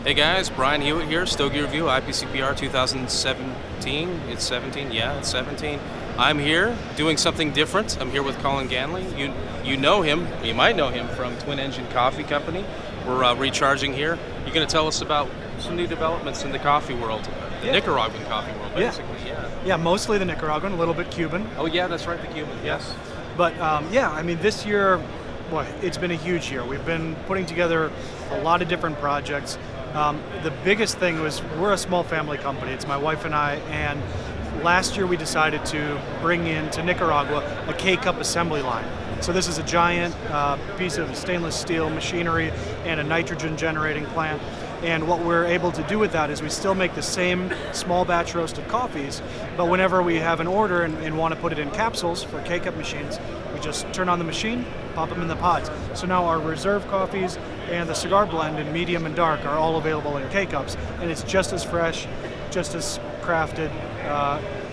Hey guys, Brian Hewitt here, Stogie Review, IPCPR 2017. It's 17, yeah, it's 17. I'm here doing something different. I'm here with Colin Ganley. You know him, you might know him from Twin Engine Coffee Company. We're recharging here. You're going to tell us about some new developments in the coffee world, the Nicaraguan coffee world, basically. Yeah, mostly the Nicaraguan, a little bit Cuban. Oh yeah, that's right, the Cuban, yes. But I mean, this year, boy, it's been a huge year. We've been putting together a lot of different projects. The biggest thing was we're a small family company. It's my wife and I, and last year we decided to bring into Nicaragua a K-Cup assembly line. So this is a giant piece of stainless steel machinery and a nitrogen generating plant. And what we're able to do with that is we still make the same small batch roasted coffees, but whenever we have an order and want to put it in capsules for K-Cup machines, we just turn on the machine, pop them in the pods. So now our reserve coffees and the cigar blend in medium and dark are all available in K-Cups, and it's just as fresh, just as crafted,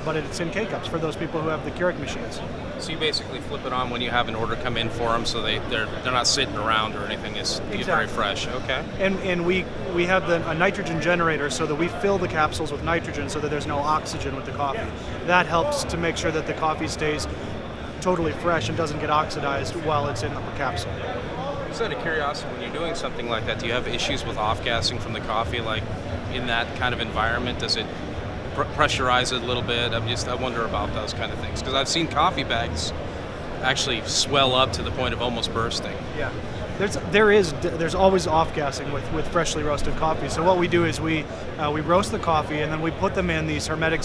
but it's in K-Cups for those people who have the Keurig machines. So you basically flip it on when you have an order come in for them, so they're not sitting around or anything. It's very fresh. Okay. And we have a nitrogen generator so that we fill the capsules with nitrogen so that there's no oxygen with the coffee. That helps to make sure that the coffee stays totally fresh and doesn't get oxidized while it's in the capsule. Just out of curiosity, when you're doing something like that, do you have issues with off-gassing from the coffee? Like in that kind of environment, does it pressurize it a little bit? I wonder about those kind of things, because I've seen coffee bags actually swell up to the point of almost bursting. Yeah, there's always off-gassing with freshly roasted coffee. So what we do is we roast the coffee and then we put them in these hermetic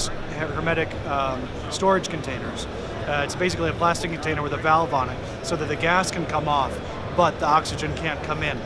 storage containers. It's basically a plastic container with a valve on it so that the gas can come off, but the oxygen can't come in.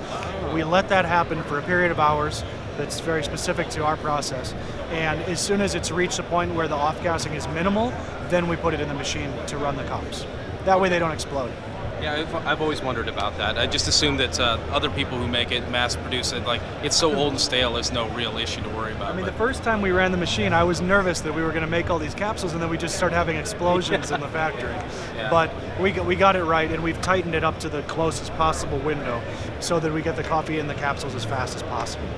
We let that happen for a period of hours. That's very specific to our process. And as soon as it's reached a point where the off-gassing is minimal, then we put it in the machine to run the cups. That way they don't explode. Yeah, I've always wondered about that. I just assumed that other people who make it, mass produce it, like it's so old and stale, it's no real issue to worry about. I mean, the first time we ran the machine, I was nervous that we were going to make all these capsules and then we just start having explosions in the factory. Yeah. But we got it right, and we've tightened it up to the closest possible window so that we get the coffee in the capsules as fast as possible.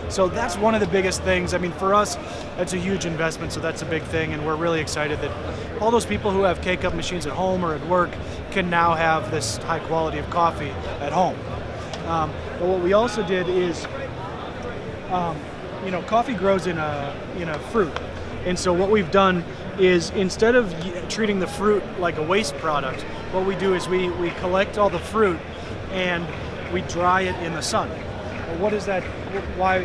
So that's one of the biggest things. I mean, for us, that's a huge investment, so that's a big thing, and we're really excited that all those people who have K-Cup machines at home or at work can now have this high quality of coffee at home. But what we also did is, coffee grows in a fruit, and so what we've done is instead of treating the fruit like a waste product, what we do is we collect all the fruit and we dry it in the sun. Well, what is that? Why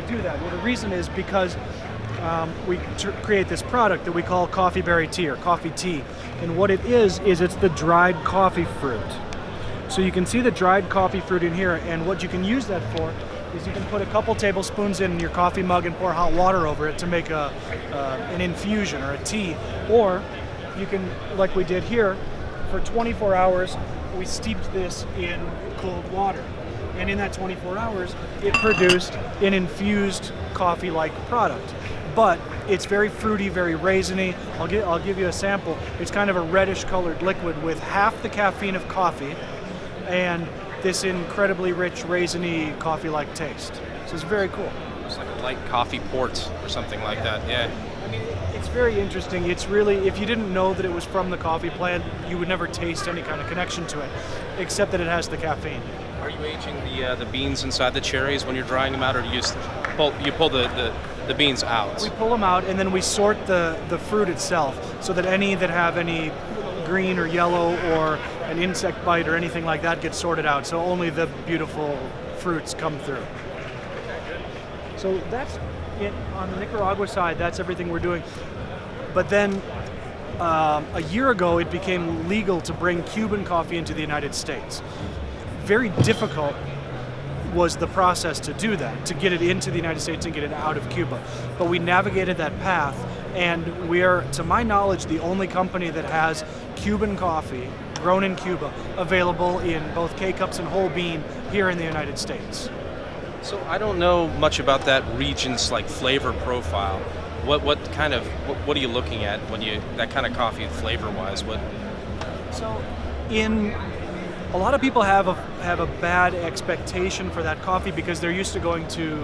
do that? Well, the reason is because we create this product that we call coffee berry tea or coffee tea. And what it is it's the dried coffee fruit. So you can see the dried coffee fruit in here, and what you can use that for is you can put a couple tablespoons in your coffee mug and pour hot water over it to make an infusion or a tea. Or you can, like we did here, for 24 hours, we steeped this in cold water. And in that 24 hours, it produced an infused coffee-like product. But it's very fruity, very raisiny. I'll give you a sample. It's kind of a reddish-colored liquid with half the caffeine of coffee and this incredibly rich, raisiny, coffee-like taste. So it's very cool. It's like a light coffee port or something like that, yeah. I mean, it's very interesting. It's really, if you didn't know that it was from the coffee plant, you would never taste any kind of connection to it, except that it has the caffeine. Are you aging the beans inside the cherries when you're drying them out, or do you just pull the beans out? We pull them out and then we sort the fruit itself so that any that have any green or yellow or an insect bite or anything like that gets sorted out. So only the beautiful fruits come through. So that's it. On the Nicaragua side, that's everything we're doing. But then a year ago, it became legal to bring Cuban coffee into the United States. Very difficult was the process to do that, to get it into the United States and get it out of Cuba. But we navigated that path, and we are, to my knowledge, the only company that has Cuban coffee grown in Cuba available in both K-Cups and whole bean here in the United States. So I don't know much about that region's like flavor profile. What are you looking at when that kind of coffee flavor-wise? So in A lot of people have a bad expectation for that coffee because they're used to going to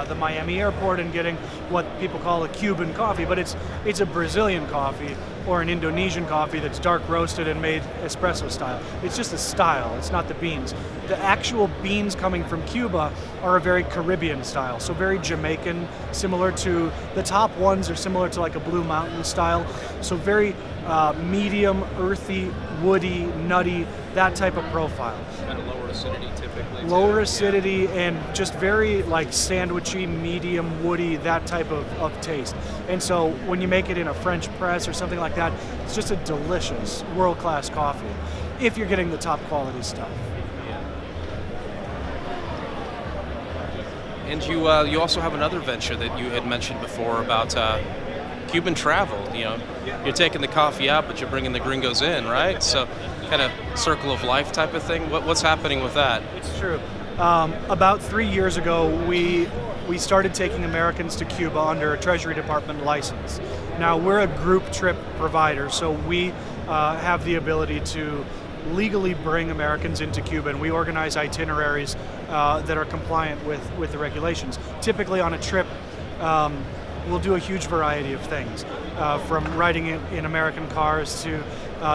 the Miami airport and getting what people call a Cuban coffee, but it's a Brazilian coffee or an Indonesian coffee that's dark roasted and made espresso style. It's just a style, it's not the beans. The actual beans coming from Cuba are a very Caribbean style, so very Jamaican, similar to the top ones are similar to like a Blue Mountain style, so very medium, earthy, woody, nutty, that type of profile. Kind of lower acidity typically. Lower acidity and just very like sandwichy, medium, woody, that type of taste. And so when you make it in a French press or something like that, it's just a delicious, world-class coffee if you're getting the top quality stuff. And you also have another venture that you had mentioned before about Cuban travel. You know, you're taking the coffee out, but you're bringing the gringos in, right? So, kind of circle of life type of thing. What's happening with that? It's true. About 3 years ago, we started taking Americans to Cuba under a Treasury Department license. Now we're a group trip provider, so we have the ability to legally bring Americans into Cuba, and we organize itineraries that are compliant with the regulations. Typically on a trip, we'll do a huge variety of things, from riding in American cars to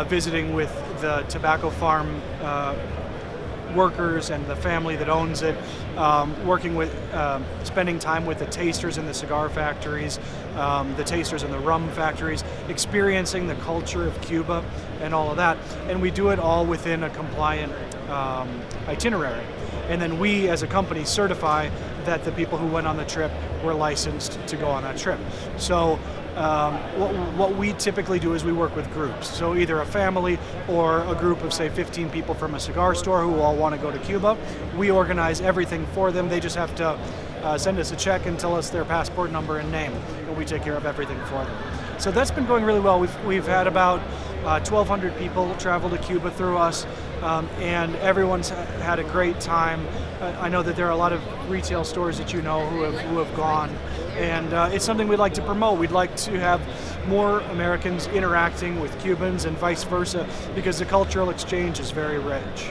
visiting with the tobacco farm workers and the family that owns it, working with, spending time with the tasters in the cigar factories, the tasters in the rum factories, experiencing the culture of Cuba and all of that. And we do it all within a compliant itinerary. And then we, as a company, certify that the people who went on the trip were licensed to go on that trip. So what we typically do is we work with groups. So either a family or a group of, say, 15 people from a cigar store who all want to go to Cuba. We organize everything for them. They just have to send us a check and tell us their passport number and name, and we take care of everything for them. So that's been going really well. We've had about 1,200 people travel to Cuba through us, and everyone's had a great time. I know that there are a lot of retail stores that you know who have gone, and it's something we'd like to promote. We'd like to have more Americans interacting with Cubans and vice versa, because the cultural exchange is very rich.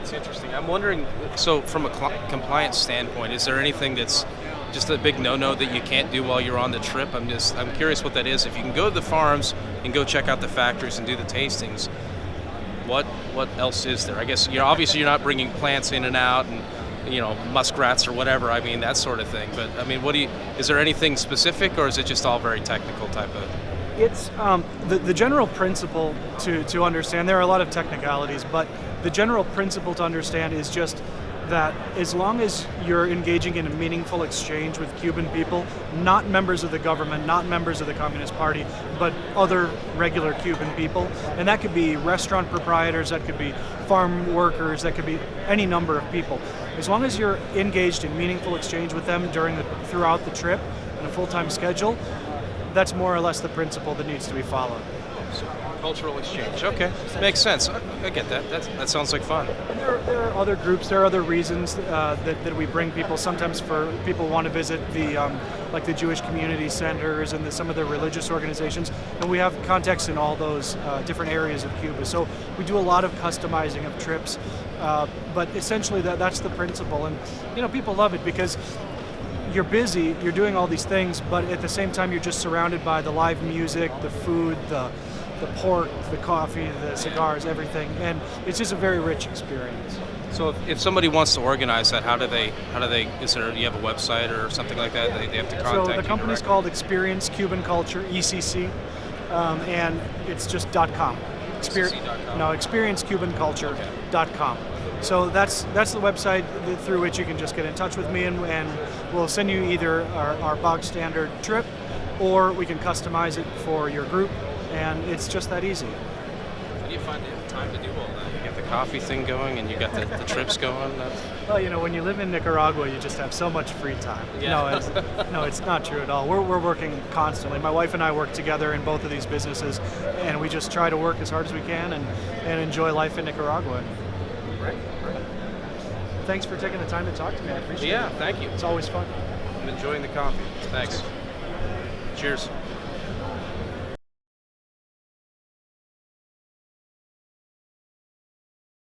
It's interesting. I'm wondering, so from a compliance standpoint, is there anything that's just a big no-no that you can't do while you're on the trip? I'm curious what that is. If you can go to the farms and go check out the factories and do the tastings, what else is there? I guess obviously you're not bringing plants in and out and muskrats or whatever. I mean, that sort of thing. But I mean, is there anything specific, or is it just all very technical type of? It's the general principle to understand. There are a lot of technicalities, but the general principle to understand is just that as long as you're engaging in a meaningful exchange with Cuban people, not members of the government, not members of the Communist Party, but other regular Cuban people, and that could be restaurant proprietors, that could be farm workers, that could be any number of people. As long as you're engaged in meaningful exchange with them throughout the trip in a full-time schedule, that's more or less the principle that needs to be followed. So, cultural exchange. Okay, makes sense. I get that. That sounds like fun. And there are other groups. There are other reasons that we bring people. Sometimes for people who want to visit like the Jewish community centers and some of the religious organizations, and we have contacts in all those different areas of Cuba. So we do a lot of customizing of trips, but essentially that's the principle. And people love it because you're busy, you're doing all these things, but at the same time you're just surrounded by the live music, the food, the pork, the coffee, the cigars, everything, and it's just a very rich experience. So if somebody wants to organize that, how do they? You have a website or something like that? They have to contact you. So the company's called Experience Cuban Culture, ECC, and it's just .com. ExperienceCubanCulture.com. So that's the website through which you can just get in touch with me, and we'll send you either our bog standard trip, or we can customize it for your group, and it's just that easy. How do you find the time to do all that? You got the coffee thing going, and you got the trips going. Well, when you live in Nicaragua, you just have so much free time. Yeah. No, it's not true at all. We're working constantly. My wife and I work together in both of these businesses, and we just try to work as hard as we can and enjoy life in Nicaragua. Right. Thanks for taking the time to talk to me. I appreciate it. Yeah, thank you. It's always fun. I'm enjoying the coffee. Thanks. Cheers.